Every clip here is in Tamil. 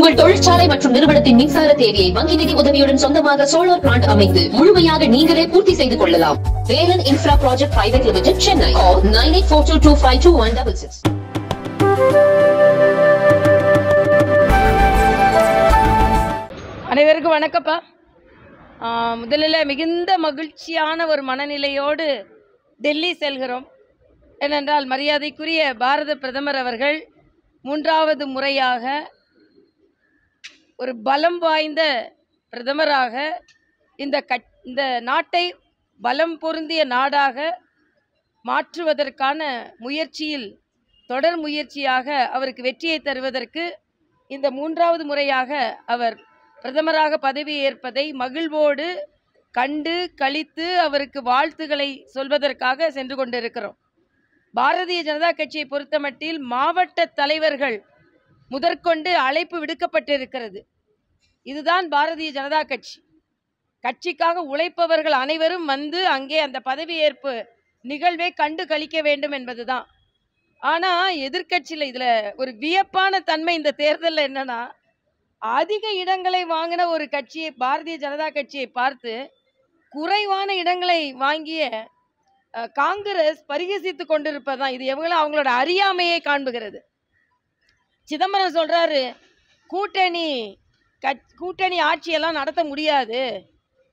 உங்கள் தொழிற்சாலை மற்றும் நிறுவனத்தின் மின்சார தேவையை வங்கி நிதி உதவியுடன் சொந்தமாக சோலார் பிளான்ட் அமைத்து முழுமையாக நீங்களே பூர்த்தி செய்து கொள்ளலாம். Velan infra project private limited, Chennai. 9842252166. அனைவருக்கும் வணக்கப்பா. முதலில் மிகுந்த மகிழ்ச்சியான ஒரு மனநிலையோடு டெல்லி செல்கிறோம். ஏனென்றால் மரியாதைக்குரிய பாரத பிரதமர் அவர்கள் 3வது முறையாக ஒரு பலம் வாய்ந்த பிரதமராக இந்த நாட்டை பலம் பொருந்திய நாடாக மாற்றுவதற்கான முயற்சியில் தொடர் முயற்சியாக அவருக்கு வெற்றியை தருவதற்கு இந்த 3வது முறையாக அவர் பிரதமராக பதவி ஏற்பதை மகிழ்வோடு கண்டு கழித்து அவருக்கு வாழ்த்துக்களை சொல்வதற்காக சென்று கொண்டிருக்கிறோம். பாரதிய ஜனதா கட்சியை பொறுத்தமட்டில் மாவட்ட தலைவர்கள் முதற்கொண்டு அழைப்பு விடுக்கப்பட்டிருக்கிறது. இதுதான் பாரதிய ஜனதா கட்சிக்காக உழைப்பவர்கள் அனைவரும் வந்து அங்கே அந்த பதவியேற்பு நிகழ்வை கண்டு கழிக்க வேண்டும் என்பதுதான். ஆனால் எதிர்கட்சியில் இதில் ஒரு வியப்பான தன்மை இந்த தேர்தலில் என்னன்னா, அதிக இடங்களை வாங்கின ஒரு கட்சியை, பாரதிய ஜனதா கட்சியை பார்த்து குறைவான இடங்களை வாங்கிய காங்கிரஸ் பரிகசித்து கொண்டிருப்பதுதான். இது எவ்வளோ அவங்களோட அறியாமையை காண்புகிறது. சிதம்பரம் சொல்றாரு, கூட்டணி ஆட்சியெல்லாம் நடத்த முடியாது,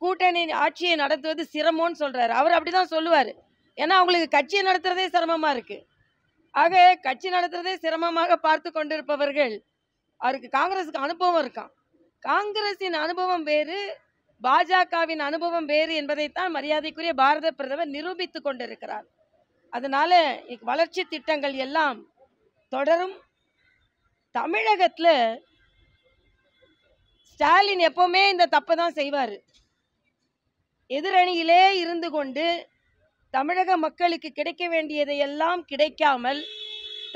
கூட்டணி ஆட்சியை நடத்துவது சிரமம்னு சொல்றாரு. அவர் அப்படிதான் சொல்லுவார். ஏன்னா அவங்களுக்கு கட்சியை நடத்துறதே சிரமமா இருக்கு. ஆக கட்சி நடத்துறதே சிரமமாக பார்த்து கொண்டிருப்பவர்கள், அவருக்கு காங்கிரஸுக்கு அனுபவம் இருக்கான். காங்கிரஸின் அனுபவம் வேறு, பாஜகவின் அனுபவம் வேறு என்பதைத்தான் மரியாதைக்குரிய பாரத பிரதமர் நிரூபித்து கொண்டிருக்கிறார். அதனால வளர்ச்சி திட்டங்கள் எல்லாம் தொடரும். தமிழகத்தில் ஸ்டாலின் எப்பவுமே இந்த தப்பை தான் செய்வார். எதிரணியிலே இருந்து கொண்டு தமிழக மக்களுக்கு கிடைக்க வேண்டியதையெல்லாம் கிடைக்காமல்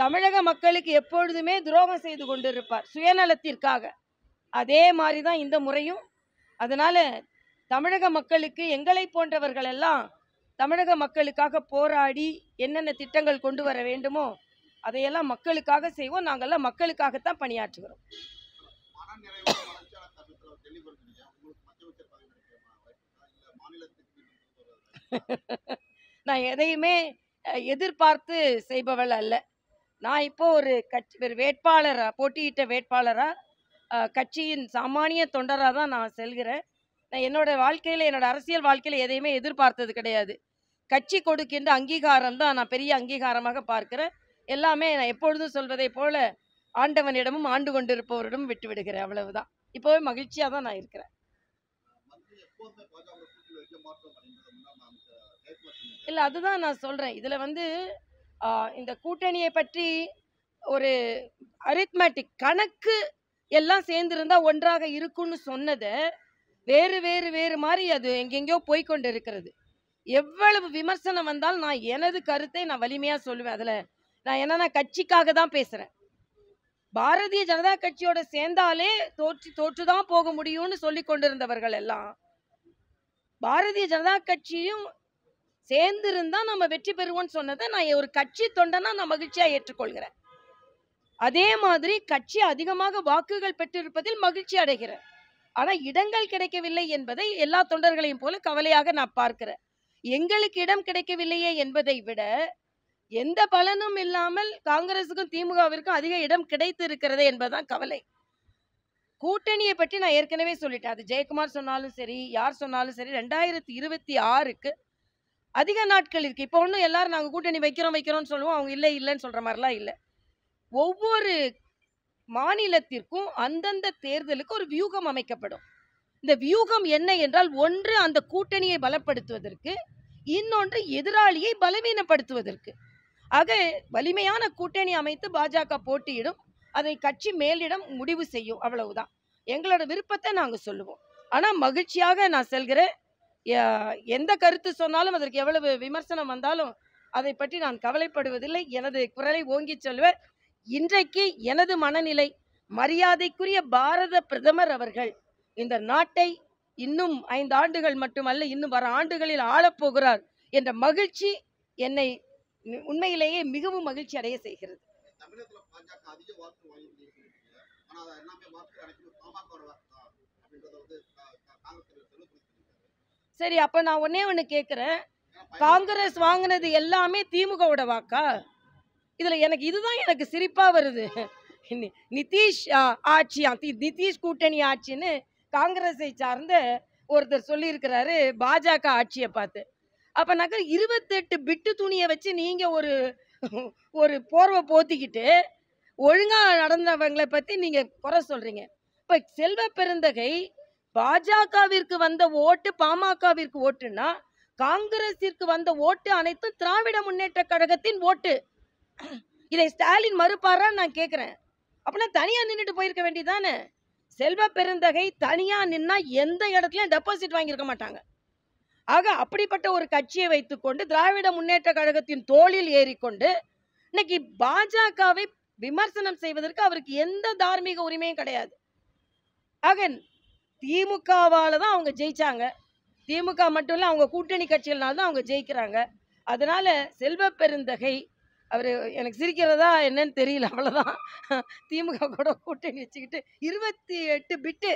தமிழக மக்களுக்கு எப்பொழுதுமே துரோகம் செய்து கொண்டிருப்பார் சுயநலத்திற்காக. அதே மாதிரி தான் இந்த முறையும். அதனால தமிழக மக்களுக்கு, எங்களை போன்றவர்கள் எல்லாம் தமிழக மக்களுக்காக போராடி என்னென்ன திட்டங்கள் கொண்டு வர வேண்டுமோ அதையெல்லாம் மக்களுக்காக செய்வோம். நாங்கள்லாம் மக்களுக்காகத்தான் பணியாற்றுகிறோம். நான் எதையுமே எதிர்பார்த்து செய்பவள் அல்ல. நான் இப்போ ஒரு வேட்பாளராக, போட்டியிட்ட வேட்பாளராக, கட்சியின் சாமானிய தொண்டராக தான் நான் செல்கிறேன். நான் என்னோட வாழ்க்கையில், என்னோட அரசியல் வாழ்க்கையில் எதையுமே எதிர்பார்த்தது கிடையாது. கட்சி கொடுக்கின்ற அங்கீகாரம் தான் நான் பெரிய அங்கீகாரமாக பார்க்கிறேன். எல்லாமே நான் எப்பொழுதும் சொல்வதை போல ஆண்டவனிடமும் ஆண்டு கொண்டிருப்பவரிடம் விட்டு விடுகிறேன். அவ்வளவுதான். இப்போவே மகிழ்ச்சியாக தான் நான் இருக்கிறேன். இல்லை, அதுதான் நான் சொல்கிறேன். இதில் இந்த கூட்டணியை பற்றி ஒரு அரித்மேட்டிக் கணக்கு எல்லாம் சேர்ந்துருந்தா ஒன்றாக இருக்குன்னு சொன்னதை வேறு வேறு வேறு மாதிரி அது எங்கெங்கேயோ போய்கொண்டு இருக்கிறது. எவ்வளவு விமர்சனம் வந்தாலும் நான் எனது கருத்தை நான் வலிமையாக சொல்லுவேன். அதில் நான் என்னன்னா கட்சிக்காக தான் பேசுகிறேன். பாரதிய ஜனதா கட்சியோட சேர்ந்தாலே தோற்றுதான் போக முடியும்னு சொல்லி கொண்டிருந்தவர்கள் எல்லாம் பாரதிய ஜனதா கட்சியும் சேர்ந்திருந்தா நம்ம வெற்றி பெறுவோம்னு சொன்னதை நான் ஒரு கட்சி தொண்டனா நான் மகிழ்ச்சியாக ஏற்றுக்கொள்கிறேன். அதே மாதிரி கட்சி அதிகமாக வாக்குகள் பெற்றிருப்பதில் மகிழ்ச்சி அடைகிறேன். ஆனால் இடங்கள் கிடைக்கவில்லை என்பதை எல்லா தொண்டர்களையும் போல கவலையாக நான் பார்க்கிறேன். எங்களுக்கு இடம் கிடைக்கவில்லையே என்பதை விட எந்த பலனும் இல்லாமல் காங்கிரஸுக்கும் திமுகவிற்கும் அதிக இடம் கிடைத்து இருக்கிறது என்பதுதான் கவலை. கூட்டணியை பற்றி நான் ஏற்கனவே சொல்லிட்டேன். அது ஜெயக்குமார் சொன்னாலும் சரி, யார் சொன்னாலும் சரி, 2026க்கு அதிக நாட்கள் இருக்கு. இப்போ ஒன்றும் எல்லாரும் நாங்கள் கூட்டணி வைக்கிறோம்னு சொல்லுவோம், அவங்க இல்லைன்னு சொல்ற மாதிரிலாம் இல்லை. ஒவ்வொரு மாநிலத்திற்கும் அந்தந்த தேர்தலுக்கு ஒரு வியூகம் அமைக்கப்படும். இந்த வியூகம் என்ன என்றால், ஒன்று அந்த கூட்டணியை பலப்படுத்துவதற்கு, இன்னொன்று எதிராளியை பலவீனப்படுத்துவதற்கு. ஆக வலிமையான கூட்டணி அமைத்து பாஜக போட்டியிடும், அதை கட்சி மேலிடம் முடிவு செய்யும். அவ்வளவுதான். எங்களோட விருப்பத்தை நாங்கள் சொல்லுவோம். ஆனால் மகிழ்ச்சியாக நான் செல்கிறேன். எந்த கருத்து சொன்னாலும் அதற்கு எவ்வளவு விமர்சனம் வந்தாலும் அதை பற்றி நான் கவலைப்படுவதில்லை. எனது குரலை ஓங்கி சொல்வேன். இன்றைக்கு எனது மனநிலை, மரியாதைக்குரிய பாரத பிரதமர் அவர்கள் இந்த நாட்டை இன்னும் 5 ஆண்டுகள் மட்டுமல்ல, இன்னும் வர ஆண்டுகளில் ஆளப்போகிறார் என்ற மகிழ்ச்சி என்னை உண்மையிலேயே மிகவும் மகிழ்ச்சி அடைய செய்கிறது. சரி, அப்ப நான் ஒன்னே ஒண்ணு கேக்குறேன். காங்கிரஸ் வாங்கினது எல்லாமே திமுகவோட வாக்கா? இதுல இதுதான் எனக்கு சிரிப்பா வருது. நிதிஷ் ஆட்சியா, நிதிஷ் கூட்டணி ஆட்சின்னு காங்கிரஸை சார்ந்த ஒருத்தர் சொல்லியிருக்கிறாரு பாஜக ஆட்சியை பார்த்து. அப்ப நகர் 28 பிட்டு துணியை வச்சு நீங்க ஒரு ஒரு போர்வை போத்திக்கிட்டு ஒழுங்கா நடந்தவங்களை பத்தி நீங்க குறை சொல்றீங்க. இப்ப செல்வ பெருந்தகை பாஜகவிற்கு வந்த ஓட்டு பாமகவிற்கு ஓட்டுன்னா, காங்கிரசிற்கு வந்த ஓட்டு அனைத்தும் திராவிட முன்னேற்ற கழகத்தின் ஓட்டு. இதை ஸ்டாலின் மறுப்பாரா நான் கேட்கிறேன். அப்படின்னா தனியா நின்றுட்டு போயிருக்க வேண்டியதானே. செல்வ பெருந்தகை தனியா நின்னா எந்த இடத்துலயும் டெபாசிட் வாங்கியிருக்க மாட்டாங்க. ஆக அப்படிப்பட்ட ஒரு கட்சியை வைத்துக்கொண்டு திராவிட முன்னேற்ற கழகத்தின் தோளில் ஏறிக்கொண்டு இன்னைக்கு பாஜகவை விமர்சனம் செய்வதற்கு அவருக்கு எந்த தார்மீக உரிமையும் கிடையாது. ஆக திமுகவால தான் அவங்க ஜெயிச்சாங்க. திமுக மட்டும் இல்ல, அவங்க கூட்டணி கட்சிகள்னால தான் அவங்க ஜெயிக்கிறாங்க. அதனால செல்வ பெருந்தகை அவர் எனக்கு சிரிக்கிறதா என்னன்னு தெரியல, அவ்வளோதான். திமுக கூட கூட்டணி வச்சுக்கிட்டு 28 பிட்டு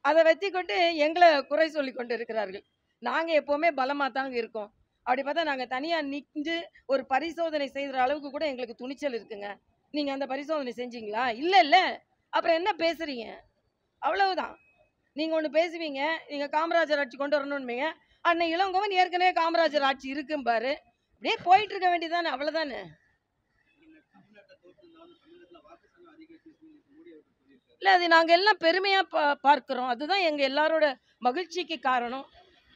அதை வச்சுக்கொண்டு எங்களை குறை சொல்லி கொண்டு இருக்கிறார்கள். நாங்கள் எப்போவுமே பலமாக தாங்க இருக்கோம். அப்படி பார்த்தா நாங்கள் தனியாக நின்று ஒரு பரிசோதனை செய்கிற அளவுக்கு கூட எங்களுக்கு துணிச்சல் இருக்குங்க. நீங்கள் அந்த பரிசோதனை செஞ்சீங்களா? இல்லை இல்லை. அப்புறம் என்ன பேசுகிறீங்க? அவ்வளவுதான். நீங்கள் ஒன்று பேசுவீங்க, நீங்கள் காமராஜர் ஆட்சி கொண்டு வரணும்னுவீங்க. அன்னை இளங்கோவன் ஏற்கனவே காமராஜர் ஆட்சி இருக்கும்பாரு. அப்படியே போயிட்டு இருக்க வேண்டியதானே, அவ்வளோதானே. இல்லை, அது நாங்கள் எல்லாம் பெருமையாக பார்க்குறோம். அதுதான் எங்கள் எல்லாரோட மகிழ்ச்சிக்கு காரணம்.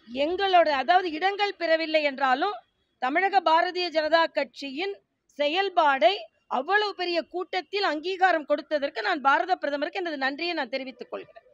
எங்களோட அதாவது இடங்கள் பெறவில்லை என்றாலும் தமிழக பாரதிய ஜனதா கட்சியின் செயல்பாடை அவ்வளவு பெரிய கூட்டத்தில் அங்கீகாரம் கொடுத்ததற்கு நான் பாரத பிரதமருக்கு எனது நன்றியை நான் தெரிவித்துக் கொள்கிறேன்.